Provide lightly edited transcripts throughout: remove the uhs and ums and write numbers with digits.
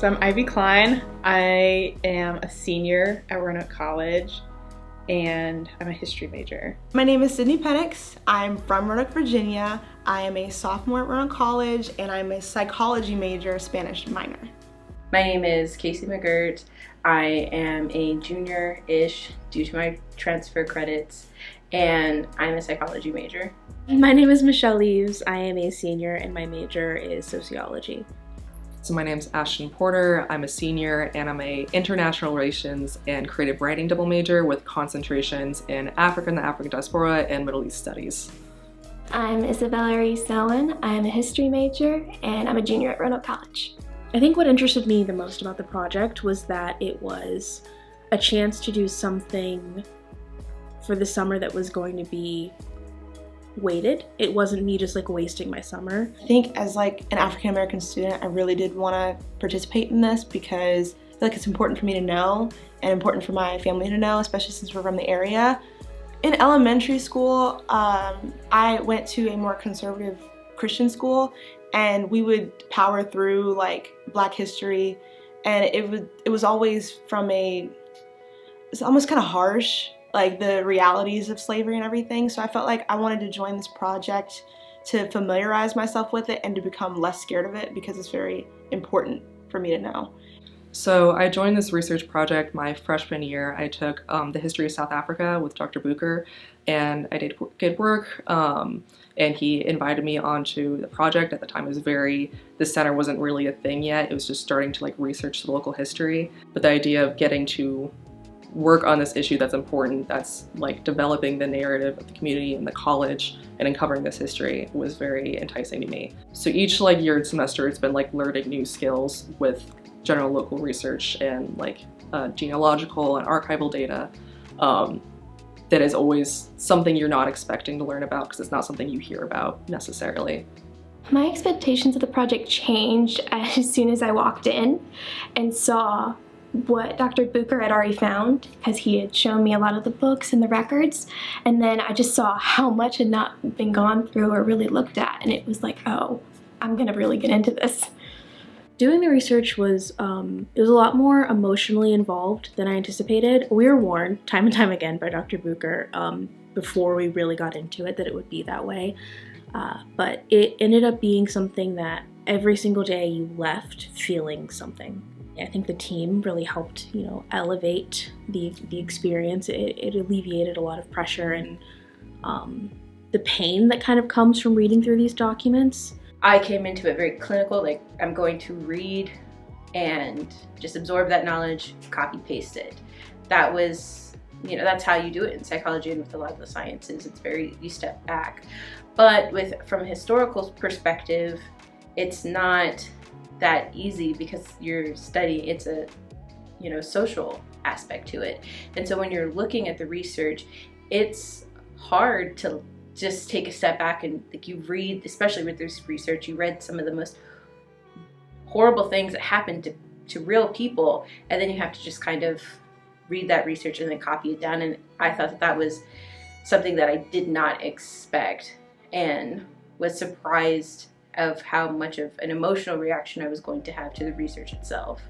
So I'm Ivy Klein. I am a senior at Roanoke College, and I'm a history major. My name is Sydney Penix. I'm from Roanoke, Virginia. I am a sophomore at Roanoke College, and I'm a psychology major, Spanish minor. My name is Casey McGirt. I am a junior-ish due to my transfer credits, and I'm a psychology major. My name is Michelle Leaves. I am a senior and my major is sociology. So my name's Ashton Porter. I'm a senior and I'm a international relations and creative writing double major with concentrations in Africa and the African diaspora and Middle East studies. I'm Isabella Reese-Selwyn. I'm a history major and I'm a junior at Roanoke College. I think what interested me the most about the project was that it was a chance to do something for the summer that was going to be weighted. It wasn't me just like wasting my summer. I think as like an African American student, I really did want to participate in this because I feel like it's important for me to know and important for my family to know, especially since we're from the area. In elementary school, I went to a more conservative Christian school, and we would power through like Black history, and it was always from it's almost kind of harsh, like the realities of slavery and everything. So I felt like I wanted to join this project to familiarize myself with it and to become less scared of it because it's very important for me to know. So I joined this research project my freshman year. I took the history of South Africa with Dr. Booker, and I did good work. And he invited me onto the project. At the time, the center wasn't really a thing yet. It was just starting to like research the local history. But the idea of getting to work on this issue that's important, that's like developing the narrative of the community and the college and uncovering this history was very enticing to me. So each like year and semester, it's been like learning new skills with general local research and like genealogical and archival data. That is always something you're not expecting to learn about because it's not something you hear about necessarily. My expectations of the project changed as soon as I walked in and saw what Dr. Booker had already found, because he had shown me a lot of the books and the records, and then I just saw how much had not been gone through or really looked at, and it was like, oh, I'm gonna really get into this. Doing the research was it was a lot more emotionally involved than I anticipated. We were warned time and time again by Dr. Booker before we really got into it that it would be that way, but it ended up being something that every single day you left feeling something. I think the team really helped, elevate the experience. It alleviated a lot of pressure and the pain that kind of comes from reading through these documents. I came into it very clinical, like I'm going to read and just absorb that knowledge, copy paste it. That was, that's how you do it in psychology and with a lot of the sciences. It's you step back. But from a historical perspective, it's not that easy because you're studying, it's a social aspect to it. And so when you're looking at the research, it's hard to just take a step back and like you read, especially with this research, you read some of the most horrible things that happened to real people, and then you have to just kind of read that research and then copy it down. And I thought that was something that I did not expect and was surprised of how much of an emotional reaction I was going to have to the research itself.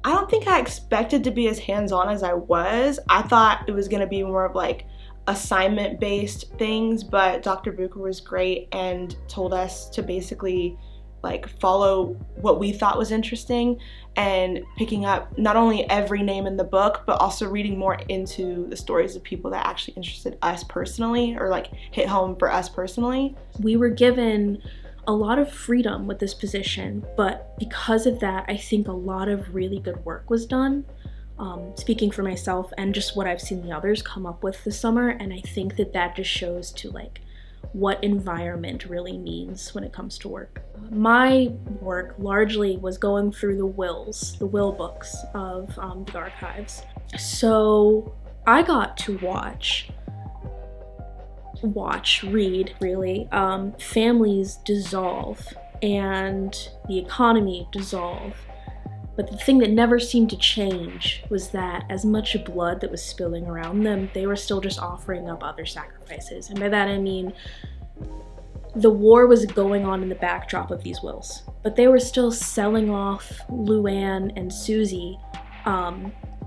I don't think I expected to be as hands-on as I was. I thought it was going to be more of like assignment-based things, but Dr. Booker was great and told us to basically like follow what we thought was interesting and picking up not only every name in the book, but also reading more into the stories of people that actually interested us personally or like hit home for us personally. We were given a lot of freedom with this position, but because of that, I think a lot of really good work was done. Speaking for myself and just what I've seen the others come up with this summer, and I think that just shows to like what environment really means when it comes to work. My work largely was going through the will books of the archives. So I got to read really, families dissolve and the economy dissolve. But the thing that never seemed to change was that as much blood that was spilling around them, they were still just offering up other sacrifices. And by that I mean the war was going on in the backdrop of these wills. but they were still selling off Luann and Susie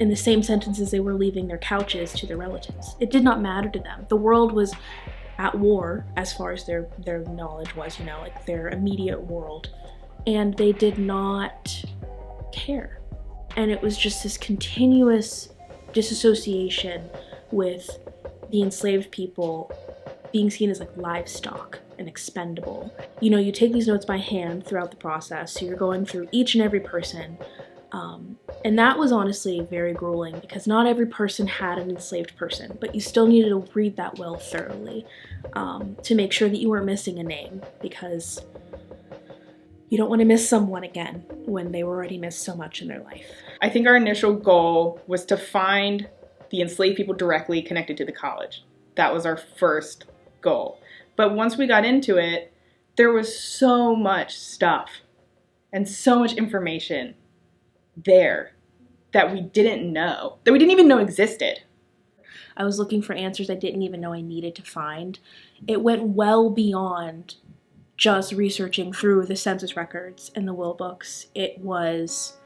in the same sentences they were leaving their couches to their relatives. It did not matter to them. The world was at war as far as their knowledge was, you know, like their immediate world, and they did not care. And it was just this continuous disassociation with the enslaved people being seen as like livestock and expendable. You know, you take these notes by hand throughout the process, so you're going through each and every person. And that was honestly very grueling because not every person had an enslaved person, but you still needed to read that will thoroughly to make sure that you weren't missing a name, because you don't want to miss someone again when they were already missed so much in their life. I think our initial goal was to find the enslaved people directly connected to the college. That was our first goal. But once we got into it, there was so much stuff and so much information there that we didn't know, that we didn't even know existed. I was looking for answers I didn't even know I needed to find. It went well beyond just researching through the census records and the will books. It was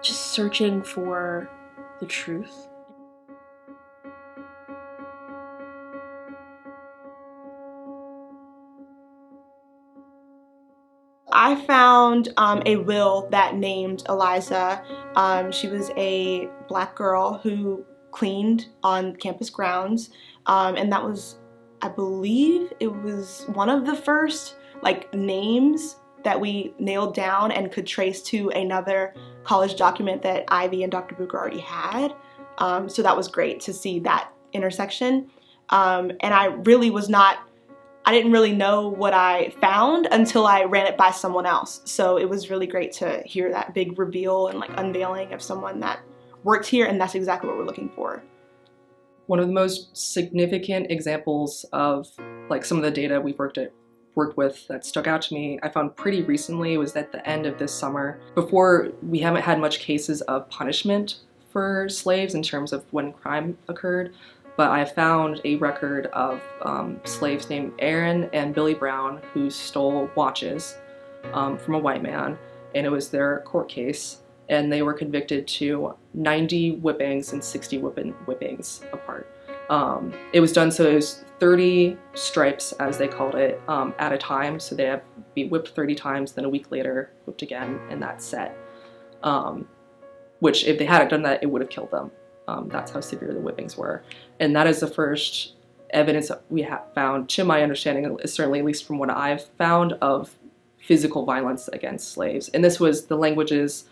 just searching for the truth. I found a will that named Eliza. She was a black girl who cleaned on campus grounds, and that was, I believe, it was one of the first like names that we nailed down and could trace to another college document that Ivy and Dr. Bucher already had. So that was great to see that intersection. And I didn't really know what I found until I ran it by someone else. So it was really great to hear that big reveal and like unveiling of someone that worked here, and that's exactly what we're looking for. One of the most significant examples of like some of the data we've worked with that stuck out to me, I found pretty recently, was at the end of this summer. Before, we haven't had much cases of punishment for slaves in terms of when crime occurred, but I found a record of slaves named Aaron and Billy Brown who stole watches from a white man, and it was their court case, and they were convicted to 90 whippings and 60 whippings apart. It was done, so it was 30 stripes, as they called it, at a time, so they'd have to be whipped 30 times, then a week later whipped again, and that's set. Which, if they hadn't done that, it would have killed them. That's how severe the whippings were. And that is the first evidence that we have found, to my understanding, certainly at least from what I've found, of physical violence against slaves. And this was the languages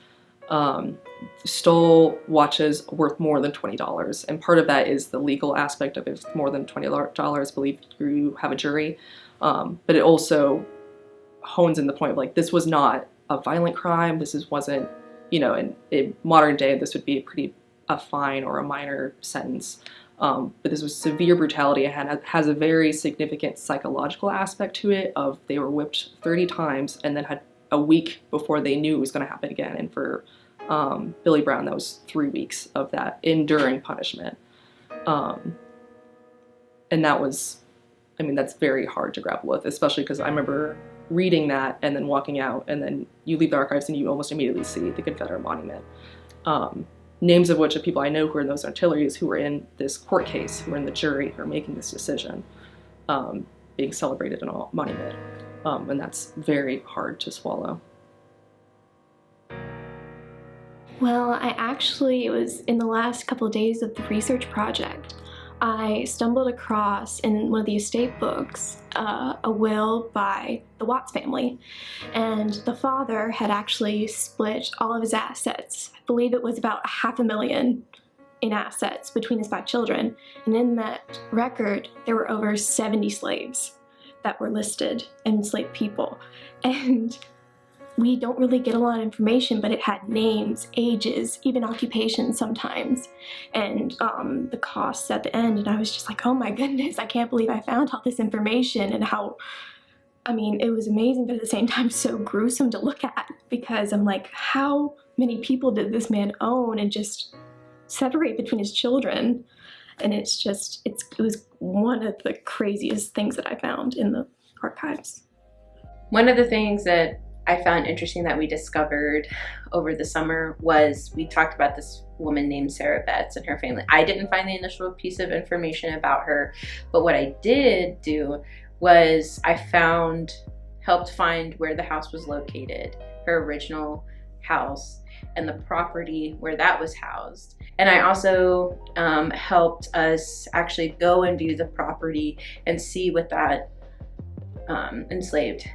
stole watches worth more than $20. And part of that is the legal aspect of it. If it's more than $20, I believe you have a jury. But it also hones in the point of like, this was not a violent crime. Wasn't, you know, in modern day, this would be a fine or a minor sentence. But this was severe brutality and has a very significant psychological aspect to it of they were whipped 30 times and then had a week before they knew it was going to happen again. And for Billy Brown, that was 3 weeks of that enduring punishment. And that was, I mean, that's very hard to grapple with, especially because I remember reading that and then walking out, and then you leave the archives and you almost immediately see the Confederate monument. Names of which of people I know who are in those artilleries, who were in this court case, who were in the jury, who are making this decision, being celebrated in a monument. And that's very hard to swallow. Well, it was in the last couple of days of the research project, I stumbled across in one of the estate books a will by the Watts family, and the father had actually split all of his assets. I believe it was about $500,000 in assets between his 5 children, and in that record there were over 70 slaves that were listed, enslaved people, and we don't really get a lot of information, but it had names, ages, even occupations sometimes, and the costs at the end. And I was just like, oh my goodness, I can't believe I found all this information, and how, I mean, it was amazing, but at the same time so gruesome to look at, because I'm like, how many people did this man own and just separate between his children? And it was one of the craziest things that I found in the archives. One of the things that I found interesting that we discovered over the summer was we talked about this woman named Sarah Betts and her family. I didn't find the initial piece of information about her, but what I did do was I helped find where the house was located, her original house, and the property where that was housed. And I also helped us actually go and view the property and see what that enslaved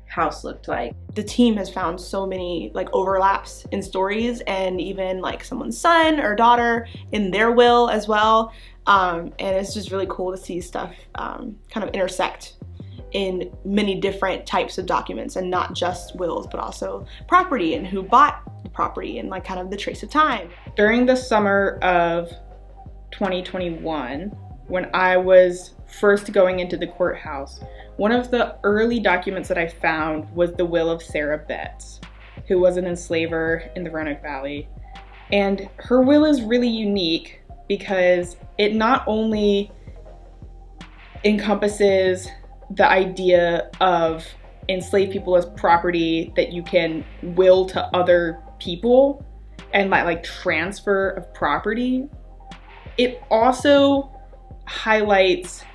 house looked like. The team has found so many like overlaps in stories, and even like someone's son or daughter in their will as well. And it's just really cool to see stuff kind of intersect in many different types of documents, and not just wills, but also property and who bought the property and like kind of the trace of time. During the summer of 2021, when I was first going into the courthouse, one of the early documents that I found was the will of Sarah Betts, who was an enslaver in the Roanoke Valley. And her will is really unique because it not only encompasses the idea of enslaved people as property that you can will to other people and like transfer of property, it also highlights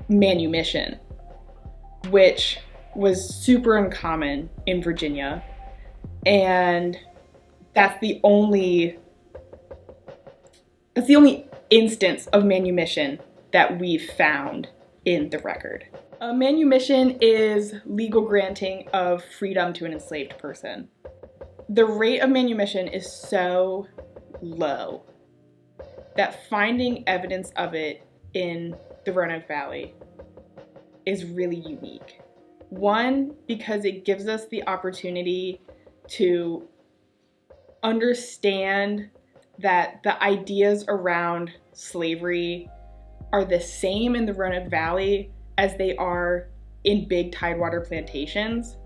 manumission, which was super uncommon in Virginia. And that's the only instance of manumission that we've found in the record. A manumission is legal granting of freedom to an enslaved person. The rate of manumission is so low that finding evidence of it in the Roanoke Valley is really unique. One, because it gives us the opportunity to understand that the ideas around slavery are the same in the Roanoke Valley as they are in big tidewater plantations,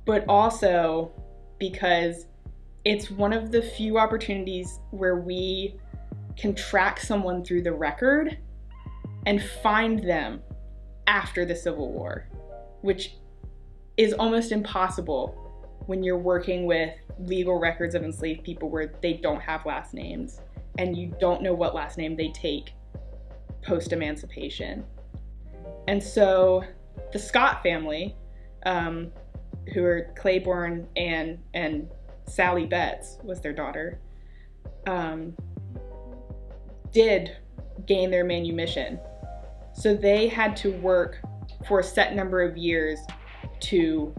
but also because it's one of the few opportunities where we can track someone through the record and find them after the Civil War, which is almost impossible when you're working with legal records of enslaved people where they don't have last names and you don't know what last name they take post-emancipation. And so the Scott family, who are Claiborne and Sally Betts was their daughter, did gain their manumission. So they had to work for a set number of years to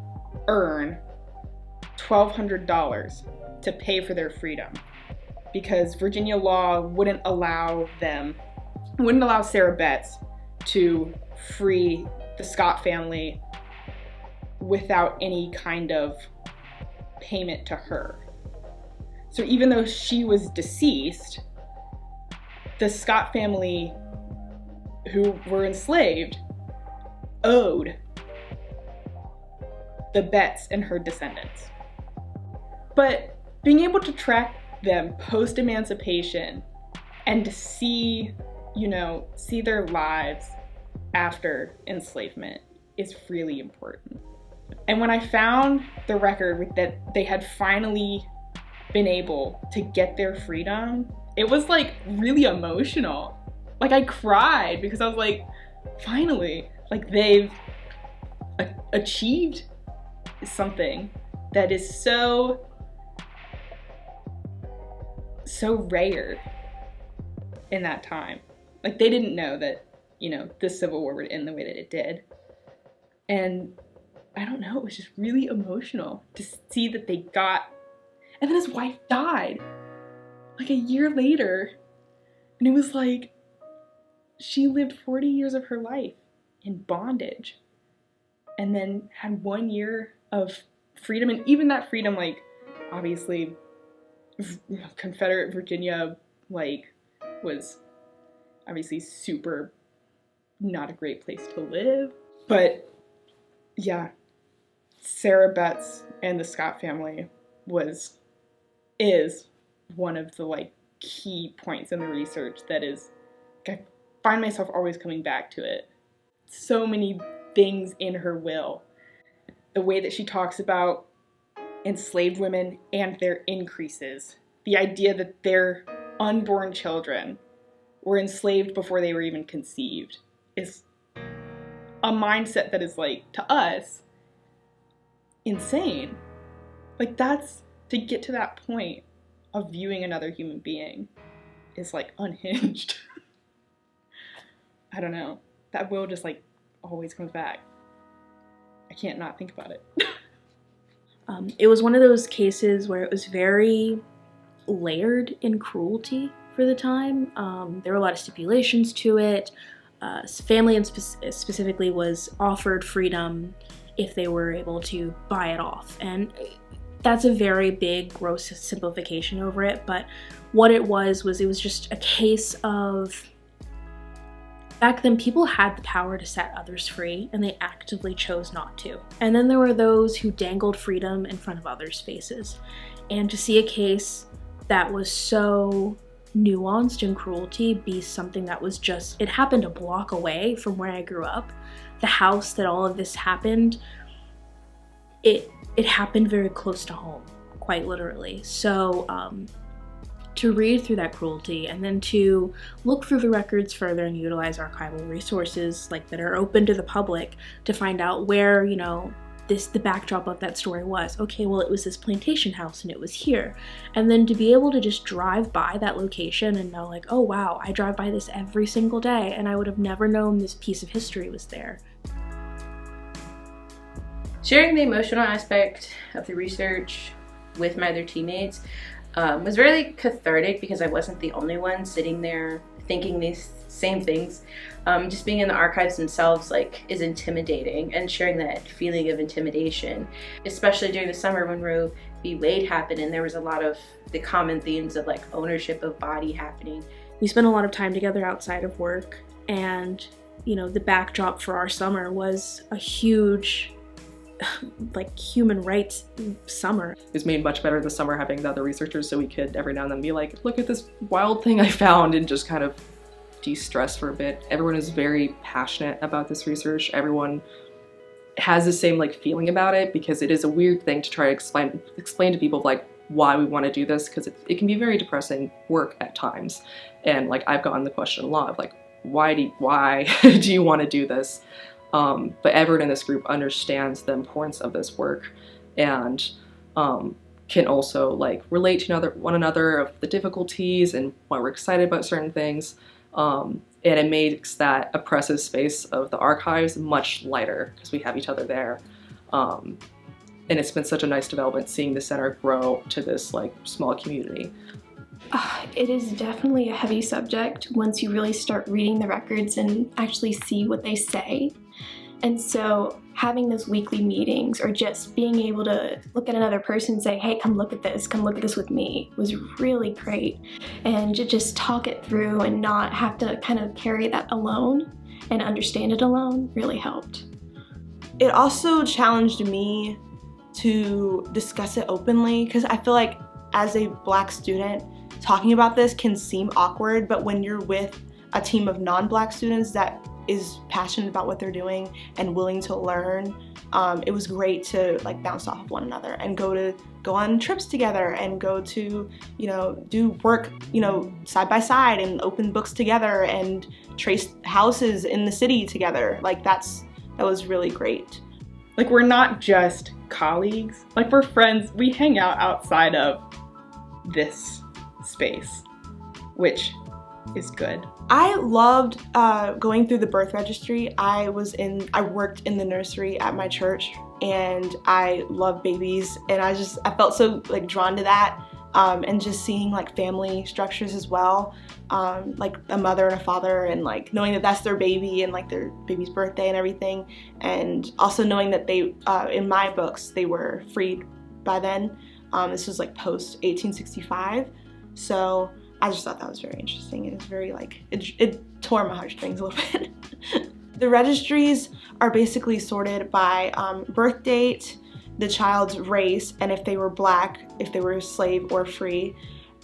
earn $1,200 to pay for their freedom, because Virginia law wouldn't allow Sarah Betts to free the Scott family without any kind of payment to her. So even though she was deceased, the Scott family, who were enslaved, owed the Betts and her descendants. But being able to track them post-emancipation and to see their lives after enslavement is really important. And when I found the record that they had finally been able to get their freedom, it was like really emotional. Like I cried because I was like, finally, like they've achieved something that is so rare in that time. Like they didn't know that, the Civil War would end the way that it did. And I don't know, it was just really emotional to see that they got, and then his wife died like a year later. And it was like, she lived 40 years of her life in bondage and then had 1 year of freedom. And even that freedom, like, obviously Confederate Virginia, like, was obviously super not a great place to live. But yeah, Sarah Betts and the Scott family is one of the like key points in the research that is, I find myself always coming back to it. So many things in her will the way that she talks about enslaved women and their increases. The idea that their unborn children were enslaved before they were even conceived is a mindset that is, like, to us, insane. Like, that's, to get to that point of viewing another human being is, like, unhinged. I don't know. That will just, like, always comes back. I can't not think about it. It was one of those cases where it was very layered in cruelty for the time. There were a lot of stipulations to it. Family specifically was offered freedom if they were able to buy it off. And that's a very big, gross simplification over it. But what it was just a case of, back then people had the power to set others free and they actively chose not to. And then there were those who dangled freedom in front of others' faces. And to see a case that was so nuanced in cruelty be something that was just, it happened a block away from where I grew up. The house that all of this happened, it happened very close to home, quite literally. So to read through that cruelty and then to look through the records further and utilize archival resources like that are open to the public to find out where, you know, the backdrop of that story was. Okay, well, it was this plantation house and it was here. And then to be able to just drive by that location and know, like, oh wow, I drive by this every single day and I would have never known this piece of history was there. Sharing the emotional aspect of the research with my other teammates was really cathartic because I wasn't the only one sitting there thinking these same things. Just being in the archives themselves, like, is intimidating, and sharing that feeling of intimidation, especially during the summer when Roe v. Wade happened and there was a lot of the common themes of, like, ownership of body happening. We spent a lot of time together outside of work, and, you know, the backdrop for our summer was a huge, like, human rights summer. It was made much better this summer having the other researchers, so we could every now and then be like, look at this wild thing I found, and just kind of de-stress for a bit. Everyone is very passionate about this research. Everyone has the same, like, feeling about it, because it is a weird thing to try to explain to people, like, why we want to do this, because it can be very depressing work at times. And, like, I've gotten the question a lot of, like, why do you want to do this? But everyone in this group understands the importance of this work and can also, like, relate to one another of the difficulties and why we're excited about certain things. And it makes that oppressive space of the archives much lighter because we have each other there. And it's been such a nice development seeing the center grow to this, like, small community. It is definitely a heavy subject once you really start reading the records and actually see what they say. And so having those weekly meetings, or just being able to look at another person and say, hey, come look at this with me, was really great. And to just talk it through and not have to kind of carry that alone and understand it alone really helped. It also challenged me to discuss it openly, because I feel like as a Black student, talking about this can seem awkward, but when you're with a team of non-Black students that is passionate about what they're doing and willing to learn, it was great to, like, bounce off of one another and go on trips together and go to, you know, do work, you know, side by side and open books together and trace houses in the city together. Like, that was really great. Like, we're not just colleagues, like, we're friends. We hang out outside of this space, which is good. I loved going through the birth registry. I worked in the nursery at my church, and I love babies, and I felt so, like, drawn to that, and just seeing, like, family structures as well, like a mother and a father, and, like, knowing that that's their baby and, like, their baby's birthday and everything, and also knowing that they, in my books, they were freed by then. This was, like, post 1865, so I just thought that was very interesting. It was very, like, it tore my heartstrings a little bit. The registries are basically sorted by birth date, the child's race, and if they were Black, if they were slave or free,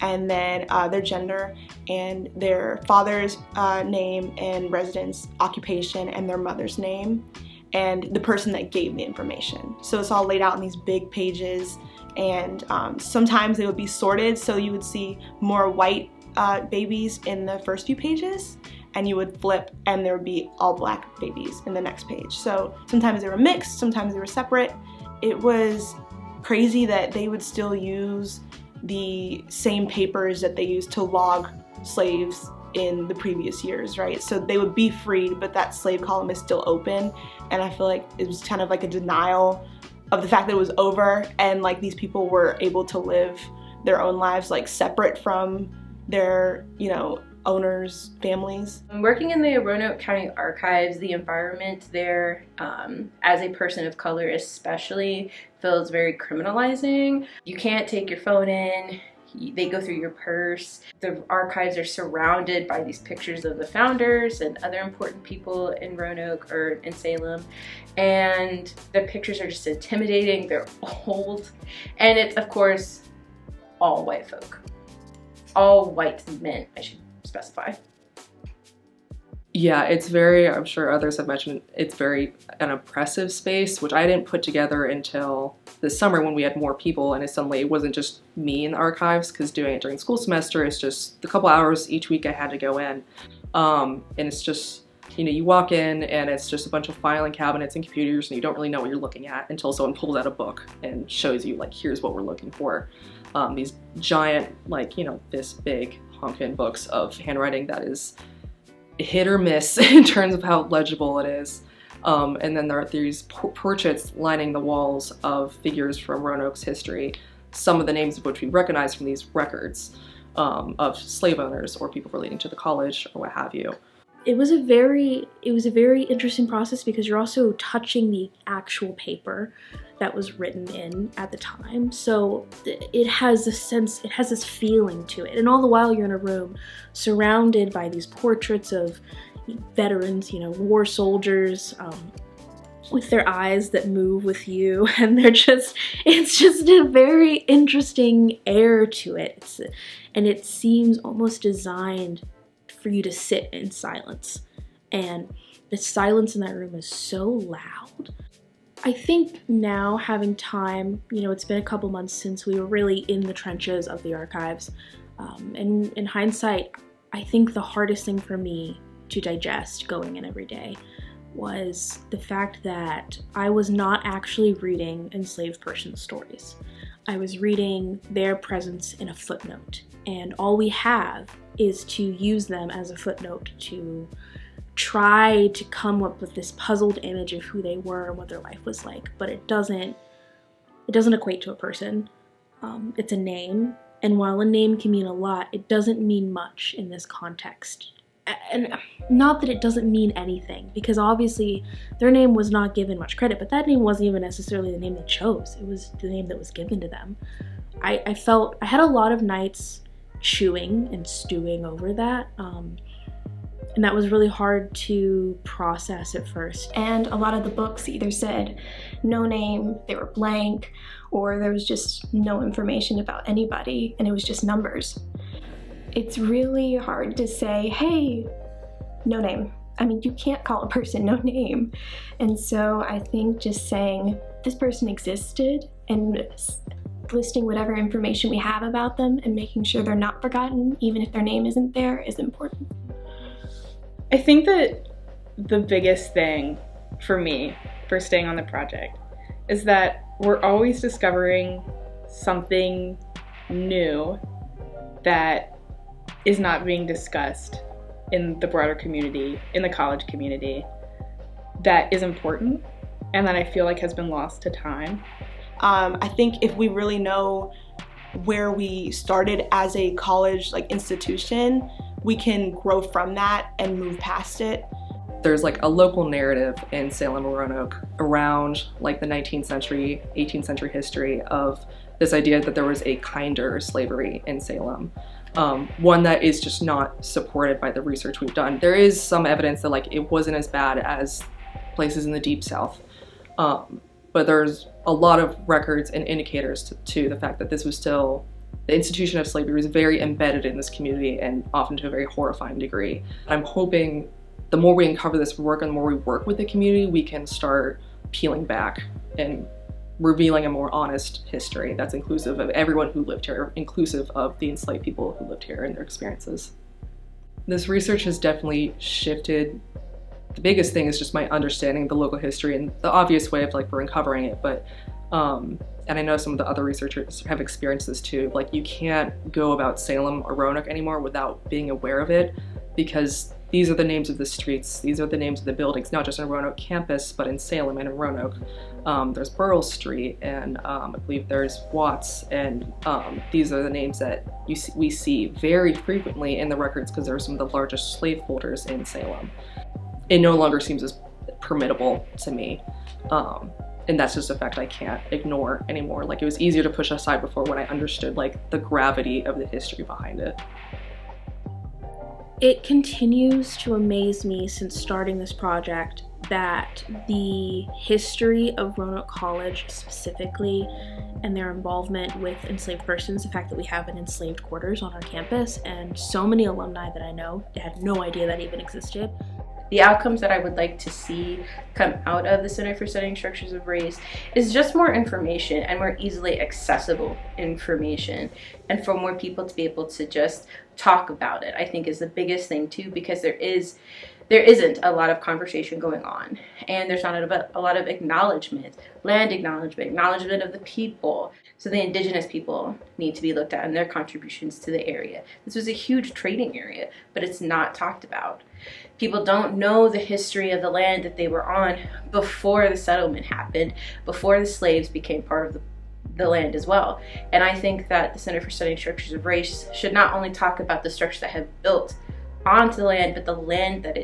and then their gender and their father's name and residence, occupation, and their mother's name. and the person that gave the information. So it's all laid out in these big pages, and sometimes they would be sorted, so you would see more white babies in the first few pages, and you would flip and there would be all black babies in the next page. So sometimes they were mixed, sometimes they were separate. It was crazy that they would still use the same papers that they used to log slaves in the previous years, right? So they would be freed, but that slave column is still open, and I feel like it was kind of like a denial of the fact that it was over, and like these people were able to live their own lives like separate from their, owners' families. Working in the Roanoke County archives, the environment there, as a person of color especially, feels very criminalizing. You can't take your phone in. They go through your purse. The archives are surrounded by these pictures of the founders and other important people in Roanoke or in Salem. And the pictures are just intimidating. They're old. And it's, of course, all white folk. All white men, I should specify. Yeah, it's very, I'm sure others have mentioned, it's very an oppressive space, which I didn't put together until this summer when we had more people, and suddenly it wasn't just me in the archives, because doing it during the school semester is just the couple hours each week I had to go in. And it's just, you walk in and it's just a bunch of filing cabinets and computers, and you don't really know what you're looking at until someone pulls out a book and shows you, like, here's what we're looking for. These giant, this big honkin' books of handwriting that is hit or miss in terms of how legible it is. And then there are these portraits lining the walls of figures from Roanoke's history, some of the names of which we recognize from these records of slave owners or people relating to the college or what have you. It was a very interesting process because you're also touching the actual paper that was written in at the time. So it has a sense, it has this feeling to it. And all the while you're in a room surrounded by these portraits of veterans, war soldiers, with their eyes that move with you. And it's just a very interesting air to it. And it seems almost designed for you to sit in silence. And the silence in that room is so loud. I think now, having time, it's been a couple months since we were really in the trenches of the archives. And in hindsight, I think the hardest thing for me to digest going in every day was the fact that I was not actually reading enslaved persons' stories. I was reading their presence in a footnote, and all we have is to use them as a footnote to try to come up with this puzzled image of who they were and what their life was like, but it doesn't equate to a person. It's a name, and while a name can mean a lot, it doesn't mean much in this context. And not that it doesn't mean anything, because obviously their name was not given much credit, but that name wasn't even necessarily the name they chose. It was the name that was given to them. I felt I had a lot of nights chewing and stewing over that, and that was really hard to process at first. And a lot of the books either said no name, they were blank, or there was just no information about anybody, and it was just numbers. It's really hard to say, hey, no name. I mean, you can't call a person no name. And so I think just saying this person existed and listing whatever information we have about them and making sure they're not forgotten, even if their name isn't there, is important. I think that the biggest thing for me for staying on the project is that we're always discovering something new that is not being discussed in the broader community, in the college community, that is important and that I feel like has been lost to time. I think if we really know where we started as a college institution, we can grow from that and move past it. There's a local narrative in Salem and Roanoke around the 19th century, 18th century history of this idea that there was a kinder slavery in Salem. One that is just not supported by the research we've done. There is some evidence that it wasn't as bad as places in the Deep South, but there's a lot of records and indicators to the fact that this was still, the institution of slavery was very embedded in this community and often to a very horrifying degree. I'm hoping the more we uncover this work and the more we work with the community, we can start peeling back and revealing a more honest history that's inclusive of everyone who lived here, inclusive of the enslaved people who lived here and their experiences. This research has definitely shifted. The biggest thing is just my understanding of the local history and the obvious way of like we're uncovering it, but and I know some of the other researchers have experienced this too. Like you can't go about Salem or Roanoke anymore without being aware of it, because these are the names of the streets, these are the names of the buildings, not just in Roanoke campus, but in Salem and in Roanoke. There's Burrell Street, and I believe there's Watts, and these are the names that we see very frequently in the records because they're some of the largest slaveholders in Salem. It no longer seems as permittable to me. And that's just a fact I can't ignore anymore. Like it was easier to push aside before when I understood like the gravity of the history behind it. It continues to amaze me since starting this project that the history of Roanoke College specifically and their involvement with enslaved persons, the fact that we have an enslaved quarters on our campus, and so many alumni that I know had no idea that even existed. The outcomes that I would like to see come out of the Center for Studying Structures of Race is just more information and more easily accessible information, and for more people to be able to just talk about it, I think is the biggest thing too, because there isn't a lot of conversation going on, and there's not a lot of acknowledgement, land acknowledgement of the people. So the indigenous people need to be looked at and their contributions to the area. This was a huge trading area, but it's not talked about. People don't know the history of the land that they were on before the settlement happened, before the slaves became part of the land as well. And I think that the Center for Studying Structures of Race should not only talk about the structures that have built onto the land, but the land that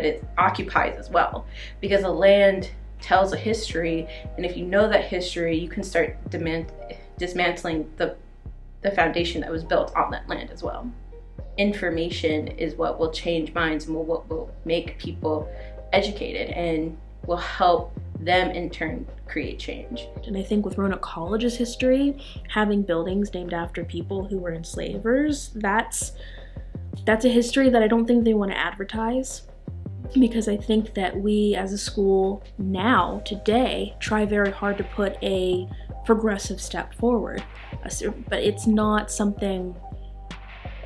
it occupies as well. Because the land tells a history, and if you know that history, you can start dismantling the foundation that was built on that land as well. Information is what will change minds and what will make people educated and will help them in turn create change. And I think with Roanoke College's history, having buildings named after people who were enslavers, that's a history that I don't think they want to advertise, because I think that we as a school now, today, try very hard to put a progressive step forward, but it's not something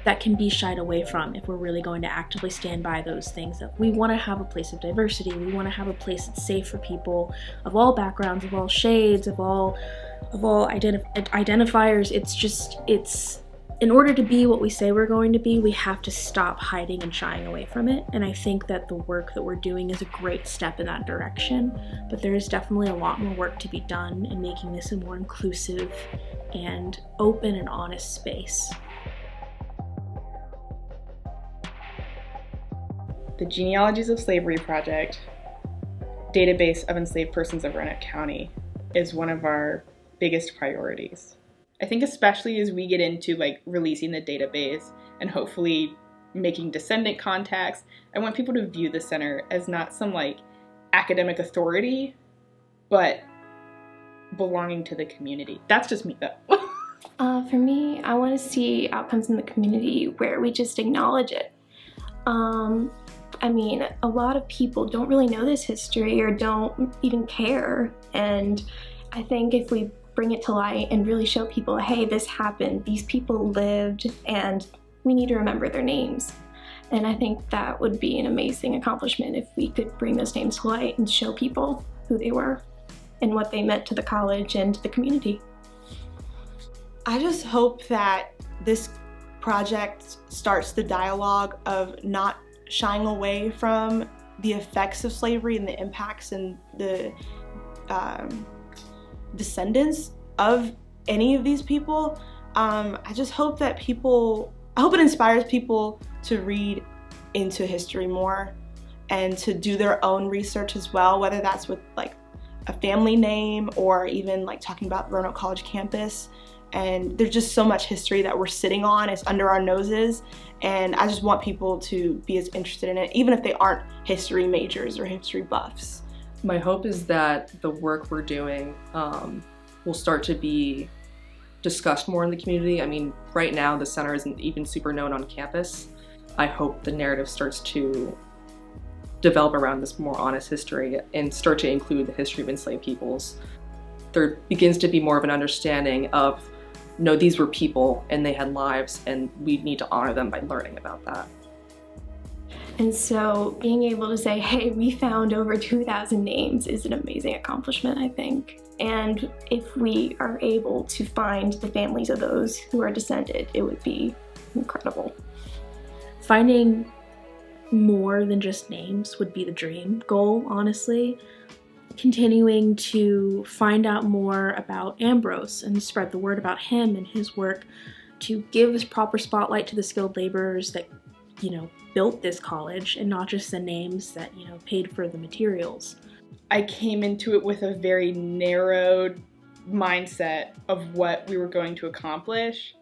that can be shied away from if we're really going to actively stand by those things. That we want to have a place of diversity, we want to have a place that's safe for people of all backgrounds, of all shades, of all identifiers. It's in order to be what we say we're going to be, we have to stop hiding and shying away from it. And I think that the work that we're doing is a great step in that direction, but there is definitely a lot more work to be done in making this a more inclusive and open and honest space. The Genealogies of Slavery Project database of enslaved persons of Roanoke County is one of our biggest priorities. I think especially as we get into like releasing the database and hopefully making descendant contacts, I want people to view the center as not some like academic authority, but belonging to the community. That's just me though. For me, I want to see outcomes in the community where we just acknowledge it. I mean, a lot of people don't really know this history or don't even care, and I think if we bring it to light and really show people, hey, this happened, these people lived, and we need to remember their names. And I think that would be an amazing accomplishment if we could bring those names to light and show people who they were and what they meant to the college and to the community. I just hope that this project starts the dialogue of not shying away from the effects of slavery and the impacts and the descendants of any of these people. I just hope that I hope it inspires people to read into history more and to do their own research as well, whether that's with like a family name or even like talking about Roanoke College campus. And there's just so much history that we're sitting on, it's under our noses, and I just want people to be as interested in it, even if they aren't history majors or history buffs. My hope is that the work we're doing will start to be discussed more in the community. I mean, right now the center isn't even super known on campus. I hope the narrative starts to develop around this more honest history and start to include the history of enslaved peoples, there begins to be more of an understanding of, no, these were people and they had lives and we need to honor them by learning about that. And so being able to say, hey, we found over 2,000 names is an amazing accomplishment, I think. And if we are able to find the families of those who are descended, it would be incredible. Finding more than just names would be the dream goal, honestly. Continuing to find out more about Ambrose and spread the word about him and his work to give this proper spotlight to the skilled laborers that, built this college and not just the names that, paid for the materials. I came into it with a very narrowed mindset of what we were going to accomplish,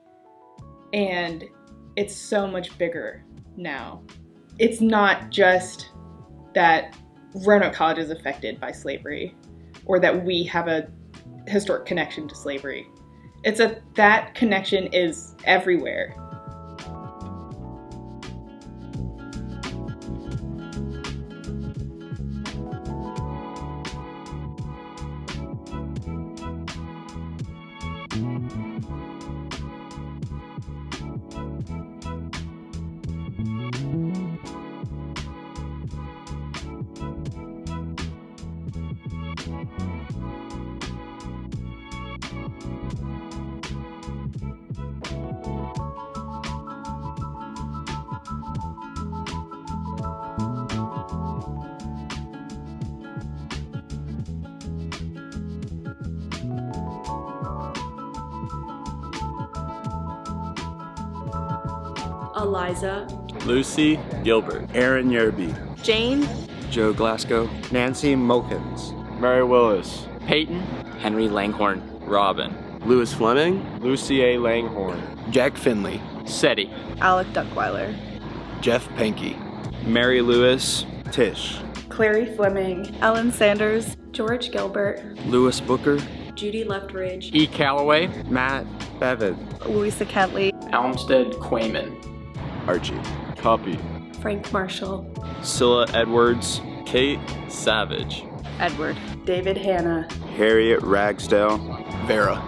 and it's so much bigger now. It's not just that Roanoke College is affected by slavery or that we have a historic connection to slavery. It's that connection is everywhere. Eliza, Lucy Gilbert, Aaron Yerby, Jane, Joe Glasgow, Nancy Mokins, Mary Willis, Peyton, Henry Langhorn, Robin, Lewis Fleming, Lucy A. Langhorn, Jack Finley, Seti, Alec Duckweiler, Jeff Pankey, Mary Lewis, Tish, Clary Fleming, Ellen Sanders, George Gilbert, Lewis Booker, Judy Leftridge, E. Calloway, Matt Bevan, Louisa Kentley, Almstead Quayman, Archie, Copy, Frank Marshall, Scylla Edwards, Kate Savage, Edward, David Hanna, Harriet Ragsdale, Vera,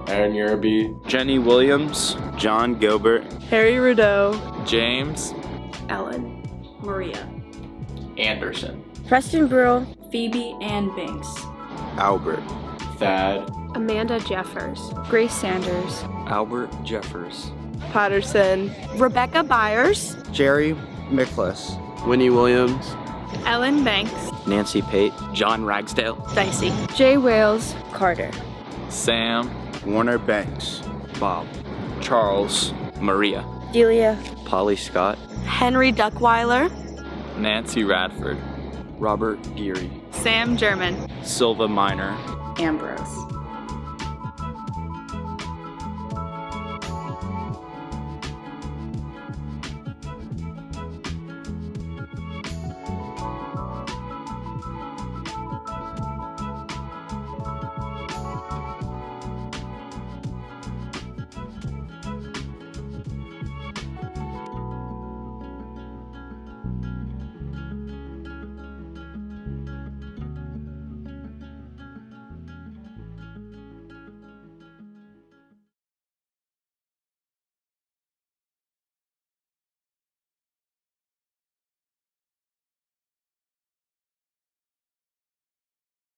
Aaron Yerby, Jenny Williams, John Gilbert, Harry Rudeau, James Ellen, Maria, Anderson, Preston Burrell, Phoebe Ann Banks, Albert, Thad, Amanda Jeffers, Grace Sanders, Albert Jeffers, Patterson, Rebecca Byers, Jerry Miklas, Winnie Williams, Ellen Banks, Nancy Pate, John Ragsdale, Dicey, Jay Wales, Carter, Sam, Warner Banks, Bob, Charles, Maria, Delia, Polly Scott, Henry Duckweiler, Nancy Radford, Robert Geary, Sam German, Silva Minor, Ambrose.